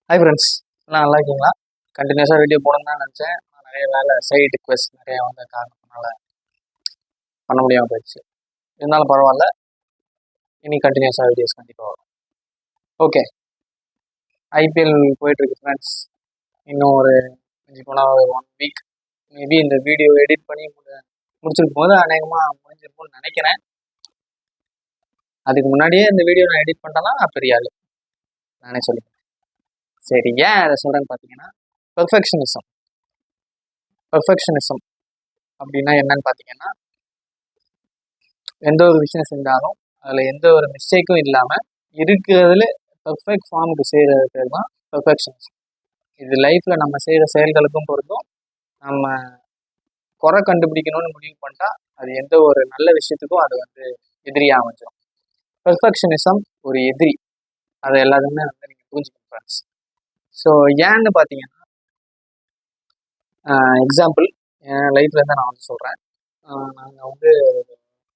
Hi friends, எல்லாம் நல்லா இருக்கீங்களா? கண்டினியூஸாக வீடியோ போடணும்னு தான் நினச்சேன். நிறைய வேலை சைட் ரிக்வெஸ்ட் நிறைய வந்த காரணத்தினால பண்ண முடியாமல் போயிடுச்சு. இருந்தாலும் பரவாயில்ல, இனி கண்டினியூஸாக வீடியோஸ் கண்டிப்பாக வரும். ஓகே, ஐபிஎல் போயிட்டுருக்கு ஃப்ரெண்ட்ஸ். இன்னும் ஒரு கொஞ்சம் போனால் ஒரு 1 வீக் மேபி இந்த வீடியோ எடிட் பண்ணி முடிச்சிருக்கும் போது அநேகமாக முடிஞ்சிருக்கும்னு நினைக்கிறேன். அதுக்கு முன்னாடியே இந்த வீடியோ நான் எடிட் பண்ணிட்டேன்னா நான் பெரிய ஆள் நானே சொல்லிக்கிறேன். சரி, ஏன் அதை சொல்கிறேன்னு பார்த்தீங்கன்னா, பெர்ஃபெக்ஷனிசம் அப்படின்னா என்னன்னு பார்த்தீங்கன்னா, எந்த ஒரு விஷயம் செஞ்சாலும் அதில் எந்த ஒரு மிஸ்டேக்கும் இல்லாமல் இருக்கிறதுல பெர்ஃபெக்ட் ஃபார்முக்கு செய்கிறது பேர் தான் பெர்ஃபெக்ஷனிசம். இது லைஃப்பில் நம்ம செய்கிற செயல்களுக்கும் பொருந்தும். நம்ம குறை கண்டுபிடிக்கணும்னு முடிவு பண்ணிட்டா அது எந்த ஒரு நல்ல விஷயத்துக்கும் அது எதிரியாக அமைஞ்சிடும். பெர்ஃபெக்ஷனிசம் ஒரு எதிரி. அதை எல்லாருமே நீங்கள் புரிஞ்சுக்கணும் ஃப்ரெண்ட்ஸ். ஸோ ஏன்னு பார்த்தீங்கன்னா, எக்ஸாம்பிள் என் லைஃப்லேருந்து நான் சொல்கிறேன். நாங்கள்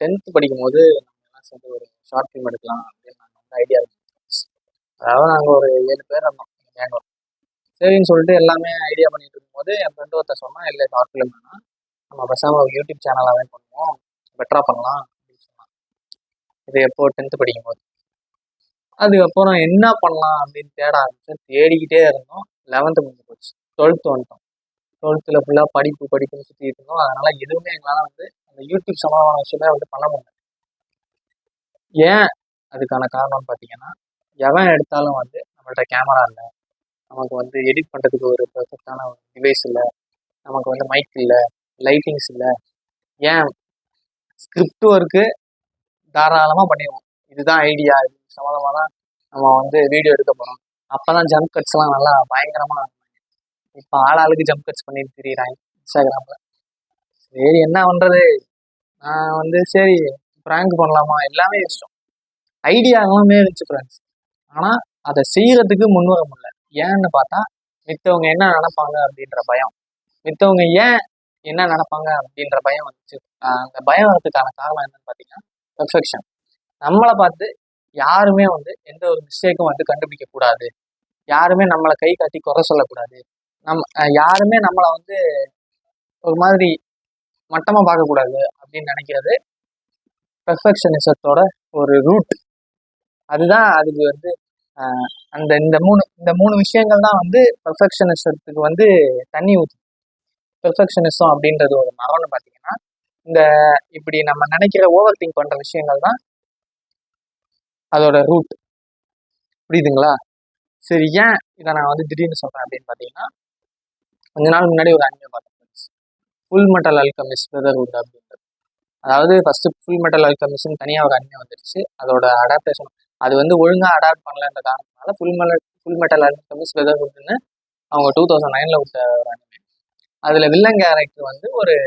10th படிக்கும் போது நம்ம எல்லாம் சேர்ந்து ஒரு ஷார்ட் ஃபிலிம் எடுக்கலாம் அப்படின்னு நாங்கள் ஐடியா இருந்தோம். அதாவது நாங்கள் ஒரு 7 பேர் இருந்தோம் கேங்கில். சரின்னு சொல்லிட்டு எல்லாமே ஐடியா பண்ணிட்டு இருக்கும்போது என் ஃப்ரெண்டு ஒருத்தர் சொன்னால், இல்லை ஷார்ட் ஃபிலிம் வேணால் நம்ம பேசாமல் ஒரு யூடியூப் சேனலாகவே பண்ணுவோம், பெட்டராக பண்ணலாம் அப்படின்னு சொன்னாங்க. இது எப்போ 10th படிக்கும் போது. அதுக்கப்புறம் என்ன பண்ணலாம் அப்படின்னு தேட ஆரம்பிச்சு தேடிக்கிட்டே இருந்தோம். 11th முடிஞ்சு போச்சு, 12th வந்துட்டோம். 12th ஃபுல்லாக படிப்புன்னு சுற்றிட்டு இருந்தோம். அதனால் எதுவுமே எங்களால் அந்த யூடியூப் சம்பந்தமான விஷயமே பண்ண முடியல. ஏன் அதுக்கான காரணம்னு பார்த்தீங்கன்னா, எவன் எடுத்தாலும் நம்மள்ட்ட கேமரா இல்லை, நமக்கு எடிட் பண்ணுறதுக்கு ஒரு பெர்ஃபெக்டான ஒரு டிவைஸ் இல்லை, நமக்கு மைக் இல்லை, லைட்டிங்ஸ் இல்லை. ஏன் ஸ்கிரிப்ட் ஒர்க்கு தாராளமாக பண்ணிடுவோம். இதுதான் ஐடியா, இது சம்மந்தமாக தான் நம்ம வீடியோ எடுக்க போகிறோம். அப்போ தான் ஜம்ப் கட்ஸ்லாம் நல்லா பயங்கரமாக. இப்போ ஆளாளுக்கு ஜம்ப் கட்ஸ் பண்ணிட்டு திரியிறாங்க இன்ஸ்டாகிராமில். சரி, என்ன பண்ணுறது, நான் சரி ப்ராங்க் பண்ணலாமா, எல்லாமே இஷ்டம். ஐடியா எல்லாமே இருந்துச்சு ஃப்ரெண்ட்ஸ். ஆனால் அதை செய்கிறதுக்கு முன்வர முடியல. ஏன்னு பார்த்தா, மித்தவங்க என்ன நினைப்பாங்க அப்படின்ற பயம், மித்தவங்க ஏன் என்ன நினைப்பாங்க அப்படின்ற பயம் வந்துச்சு. அந்த பயம் வரதுக்கான காரணம் என்னன்னு பார்த்தீங்கன்னா, பெர்ஃபெக்ஷன். நம்மளை பார்த்து யாருமே எந்த ஒரு மிஸ்டேக்கும் கண்டுபிடிக்க கூடாது, யாருமே நம்மளை கை காட்டி குறை சொல்லக்கூடாது, யாருமே நம்மளை ஒரு மாதிரி மட்டமாக பார்க்கக்கூடாது அப்படின்னு நினைக்கிறது பெர்ஃபெக்ஷனிசத்தோட ஒரு ரூட். அதுதான் அதுக்கு அந்த இந்த மூணு விஷயங்கள் தான் பெர்ஃபெக்ஷனிசத்துக்கு தண்ணி ஊற்றும். பெர்ஃபெக்ஷனிசம் அப்படின்றது ஒரு மரம்னு பார்த்தீங்கன்னா, இப்படி நம்ம நினைக்கிற ஓவர் திங்க் பண்ணுற விஷயங்கள் தான் அதோட ரூட். புரியுதுங்களா? சரி, ஏன் இதை நான் திடீர்னு சொல்கிறேன் அப்படின்னு பார்த்தீங்கன்னா, கொஞ்ச நாள் முன்னாடி ஒரு அனிமே பார்த்தேன், ஃபுல் மெட்டல் ஆல்கெமிஸ்ட் பிரதர்ஹுட் அப்படின்றது. அதாவது ஃபஸ்ட்டு ஃபுல் மெட்டல் ஆல்கெமிஸ்ட்னு தனியாக ஒரு அனிமே வந்துடுச்சு. அதோட அடாப்டேஷன் அது ஒழுங்காக அடாப்ட் பண்ணலன்ற காரணத்தினால ஃபுல் மெட்டல் ஆல்கெமிஸ்ட் பிரதர்ஹுட்னு அவங்க 2009 விட்ட ஒரு அனிமே. அதில் வில்லன் கேரக்டர் ஒரு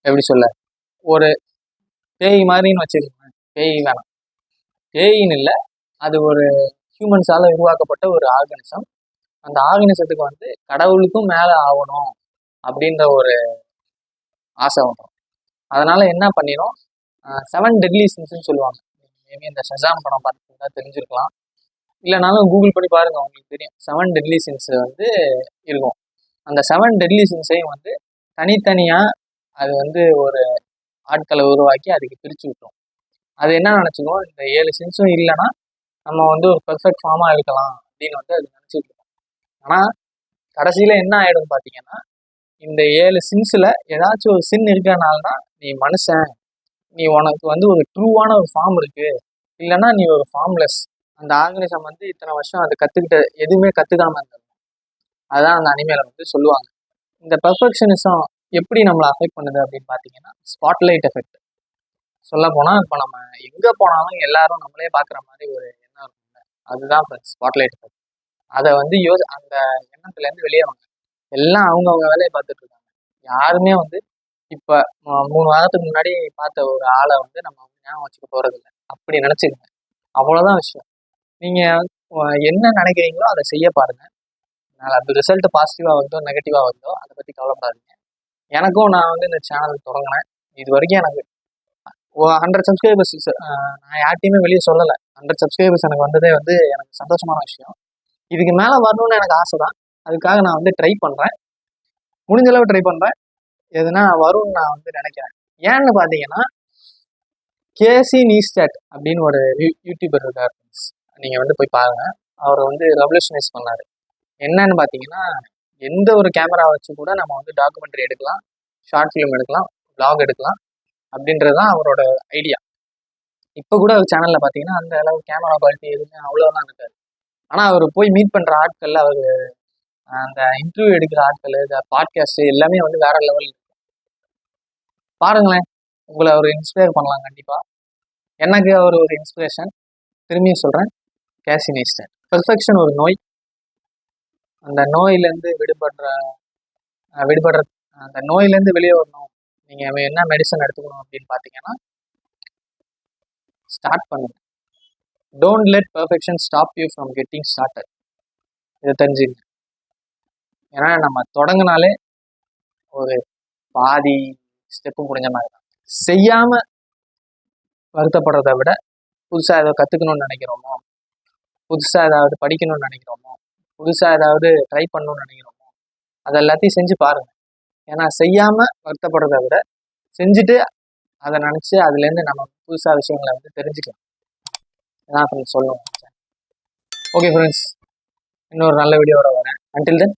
எப்படி சொல்ல, ஒரு பேய் மாதிரின்னு வச்சுக்கோங்க. பேய் வேணாம், பேயின்னு இல்லை, அது ஒரு ஹியூமன்ஸால் உருவாக்கப்பட்ட ஒரு ஆர்கனிசம். அந்த ஆர்கனிசத்துக்கு கடவுளுக்கும் மேலே ஆகணும் அப்படின்ற ஒரு ஆசை வந்துடும். அதனால என்ன பண்ணிடும், 7 டெட்லி சின்ஸ்ன்னு சொல்லுவாங்க. மேபி இந்த ஷசாம் படம் பார்த்துருந்தா தெரிஞ்சிருக்கலாம், இல்லைனாலும் கூகுள் பண்ணி பாருங்க, உங்களுக்கு தெரியும். 7 டெட்லி சின்ஸ் இருக்கும். அந்த 7 டெட்லி சின்ஸையும் தனித்தனியாக அது ஒரு ஆட்களை உருவாக்கி அதுக்கு பிரித்து விட்டோம். அது என்ன நினச்சிக்கும், இந்த 7 சின்ஸும் இல்லைன்னா நம்ம ஒரு பெர்ஃபெக்ட் ஃபார்மாக இருக்கலாம் அப்படின்னு அது நினச்சிட்டு இருக்கோம். ஆனால் கடைசியில் என்ன ஆகிடும் பார்த்தீங்கன்னா, இந்த 7 சின்ஸில் ஏதாச்சும் ஒரு சின் இருக்கிறனால தான் நீ மனுஷன், நீ உனக்கு ஒரு ட்ரூவான ஒரு ஃபார்ம் இருக்குது, இல்லைன்னா நீ ஒரு ஃபார்ம்லெஸ். அந்த ஆர்கனிசம் இத்தனை வருஷம் அது கற்றுக்கிட்ட எதுவுமே கற்றுக்காம இருந்தது. அதுதான் அந்த அனிமேல சொல்லுவாங்க. இந்த பெர்ஃபெக்ஷனிசம் எப்படி நம்மளை அஃபெக்ட் பண்ணுது அப்படின்னு பார்த்தீங்கன்னா, ஸ்பாட்லைட் எஃபெக்ட். சொல்ல போனால் இப்போ நம்ம எங்கே போனாலும் எல்லாரும் நம்மளே பார்க்குற மாதிரி ஒரு எண்ணம் இருக்குங்க. அதுதான் ஸ்பாட்லைட் எஃபெக்ட். அதை அந்த எண்ணத்துலேருந்து வெளியே வாங்க. எல்லாம் அவங்கவுங்க வேலையை பார்த்துட்டு இருக்காங்க. யாருமே இப்போ 3 வாரத்துக்கு முன்னாடி பார்த்த ஒரு ஆளை நம்ம ஞாபகம் வச்சுக்க போகிறதில்ல. அப்படி நினச்சிக்கங்க, அவ்வளோதான் விஷயம். நீங்கள் என்ன நினைக்கிறீங்களோ அதை செய்ய பாருங்கள். அது ரிசல்ட் பாசிட்டிவாக வருதோ நெகட்டிவாக வருதோ அதை பற்றி கவலைப்படாதீங்க. எனக்கும் நான் இந்த சேனல் தொடங்கினேன், இது வரைக்கும் எனக்கு 100 சப்ஸ்கிரைபர்ஸ். நான் யார்ட்டையுமே வெளியே சொல்லலை. 100 சப்ஸ்கிரைபர்ஸ் எனக்கு வந்ததே எனக்கு சந்தோஷமான விஷயம். இதுக்கு மேலே வரணும்னு எனக்கு ஆசை தான். அதுக்காக நான் வந்து ட்ரை பண்ணுறேன், முடிஞ்ச அளவு ட்ரை பண்ணுறேன். எதுனா வரும்னு நான் வந்து நினைக்கிறேன். ஏன்னு பார்த்தீங்கன்னா, கேசி நீஸ்டாட் அப்படின்னு ஒரு யூடியூபர் இருக்கார். நீங்கள் வந்து போய் பாருங்க. அவர் வந்து ரெவல்யூஷனைஸ் பண்ணார். என்னன்னு பார்த்தீங்கன்னா, எந்த ஒரு கேமரா வச்சு கூட நம்ம வந்து டாக்குமெண்ட்ரி எடுக்கலாம், ஷார்ட் ஃபிலிம் எடுக்கலாம், vlog எடுக்கலாம் அப்படின்றது தான் அவரோட ஐடியா. இப்போ கூட அவர் சேனலில் பார்த்தீங்கன்னா அந்த அளவு கேமரா குவாலிட்டி எதுவுமே அவ்வளோதான் இருக்காது. ஆனால் அவர் போய் மீட் பண்ணுற ஆட்கள், அவர் அந்த இன்டர்வியூ எடுக்கிற ஆட்கள், இந்த பாட்காஸ்ட் எல்லாமே வந்து வேற லெவல் இருக்கு. பாருங்களேன், உங்களை அவர் இன்ஸ்பயர் பண்ணலாம் கண்டிப்பாக. எனக்கு அவர் ஒரு இன்ஸ்பிரேஷன். திரும்பியும் சொல்கிறேன், கேசி நீஸ்டாட். பெர்ஃபெக்ஷன் ஒரு நோய். அந்த நோயிலேருந்து விடுபடுற அந்த நோயிலேருந்து வெளியே வரணும். நீங்கள் என்ன மெடிசன் எடுத்துக்கணும் அப்படின்னு பார்த்தீங்கன்னா, ஸ்டார்ட் பண்ணுங்க. Don't let perfection stop you from getting started. இதை தெரிஞ்சுங்க. ஏன்னா நம்ம தொடங்கினாலே ஒரு பாதி ஸ்டெப்பு முடிஞ்ச மாதிரி தான். செய்யாமல் வருத்தப்படுறதை விட புதுசாக ஏதோ கற்றுக்கணும்னு நினைக்கிறோமோ, புதுசாக ஏதாவது படிக்கணும்னு நினைக்கிறோமோ, புதுசாக ஏதாவது ட்ரை பண்ணணும்னு நினைக்கிறோமோ, அது எல்லாத்தையும் செஞ்சு பாருங்கள். ஏன்னா செய்யாமல் வருத்தப்படுறதை விட செஞ்சுட்டு அதை நினச்சி அதுலேருந்து நம்ம புதுசாக விஷயங்களை வந்து தெரிஞ்சுக்கலாம். நான் ஃப்ரெண்ட்ஸ் சொல்லுவேன். ஓகே ஃப்ரெண்ட்ஸ், இன்னொரு நல்ல வீடியோவோட வரேன். Until then